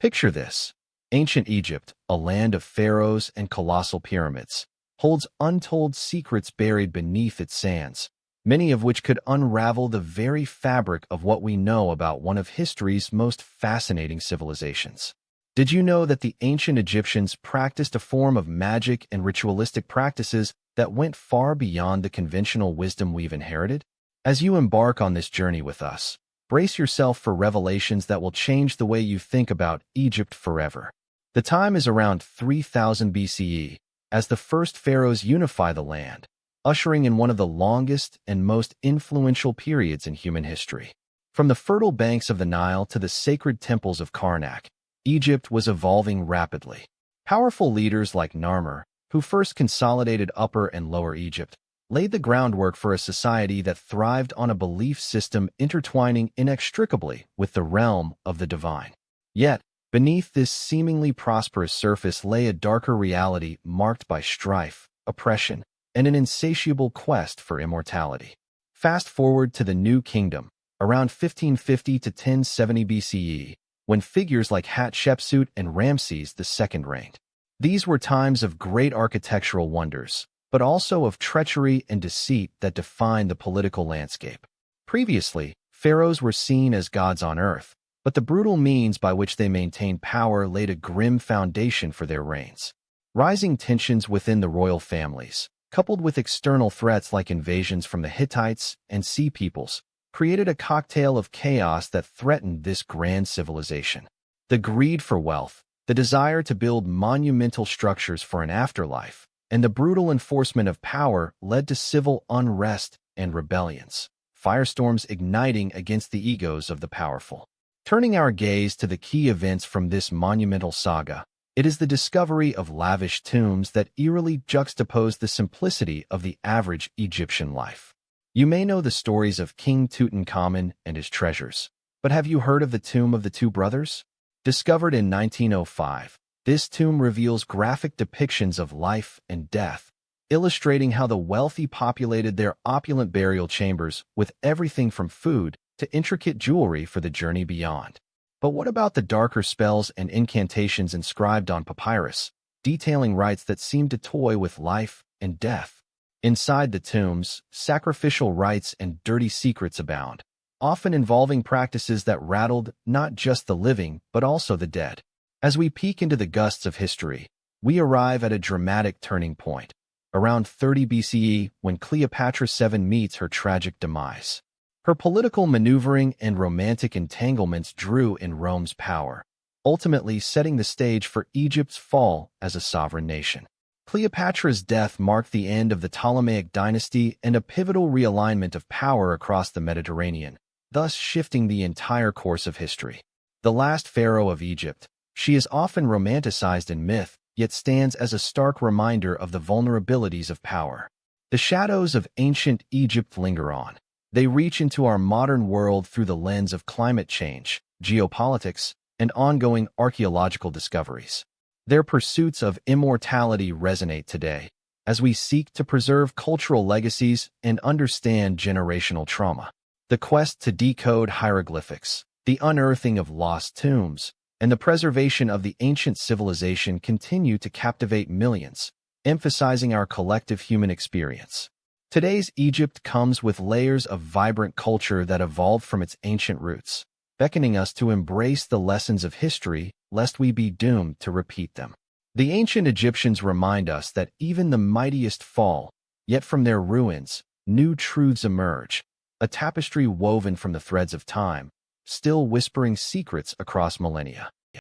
Picture this. Ancient Egypt, a land of pharaohs and colossal pyramids, holds untold secrets buried beneath its sands, many of which could unravel the very fabric of what we know about one of history's most fascinating civilizations. Did you know that the ancient Egyptians practiced a form of magic and ritualistic practices that went far beyond the conventional wisdom we've inherited? As you embark on this journey with us, brace yourself for revelations that will change the way you think about Egypt forever. The time is around 3000 BCE, as the first pharaohs unify the land, ushering in one of the longest and most influential periods in human history. From the fertile banks of the Nile to the sacred temples of Karnak, Egypt was evolving rapidly. Powerful leaders like Narmer, who first consolidated Upper and Lower Egypt, laid the groundwork for a society that thrived on a belief system intertwining inextricably with the realm of the divine. Yet, beneath this seemingly prosperous surface lay a darker reality marked by strife, oppression, and an insatiable quest for immortality. Fast forward to the New Kingdom, around 1550 to 1070 BCE, when figures like Hatshepsut and Ramses II reigned. These were times of great architectural wonders, but also of treachery and deceit that defined the political landscape. Previously, pharaohs were seen as gods on earth, but the brutal means by which they maintained power laid a grim foundation for their reigns. Rising tensions within the royal families, coupled with external threats like invasions from the Hittites and Sea Peoples, created a cocktail of chaos that threatened this grand civilization. The greed for wealth, the desire to build monumental structures for an afterlife, and the brutal enforcement of power led to civil unrest and rebellions, firestorms igniting against the egos of the powerful. Turning our gaze to the key events from this monumental saga, it is the discovery of lavish tombs that eerily juxtapose the simplicity of the average Egyptian life. You may know the stories of King Tutankhamun and his treasures, but have you heard of the tomb of the two brothers? Discovered in 1905, this tomb reveals graphic depictions of life and death, illustrating how the wealthy populated their opulent burial chambers with everything from food to intricate jewelry for the journey beyond. But what about the darker spells and incantations inscribed on papyrus, detailing rites that seem to toy with life and death? Inside the tombs, sacrificial rites and dirty secrets abound, often involving practices that rattled not just the living but also the dead. As we peek into the gusts of history, we arrive at a dramatic turning point, around 30 BCE when Cleopatra VII meets her tragic demise. Her political maneuvering and romantic entanglements drew in Rome's power, ultimately setting the stage for Egypt's fall as a sovereign nation. Cleopatra's death marked the end of the Ptolemaic dynasty and a pivotal realignment of power across the Mediterranean, thus shifting the entire course of history. The last pharaoh of Egypt, she is often romanticized in myth, yet stands as a stark reminder of the vulnerabilities of power. The shadows of ancient Egypt linger on. They reach into our modern world through the lens of climate change, geopolitics, and ongoing archaeological discoveries. Their pursuits of immortality resonate today, as we seek to preserve cultural legacies and understand generational trauma. The quest to decode hieroglyphics, the unearthing of lost tombs, and the preservation of the ancient civilization continue to captivate millions, emphasizing our collective human experience. Today's Egypt comes with layers of vibrant culture that evolved from its ancient roots, beckoning us to embrace the lessons of history lest we be doomed to repeat them. The ancient Egyptians remind us that even the mightiest fall, yet from their ruins, new truths emerge, a tapestry woven from the threads of time, still whispering secrets across millennia.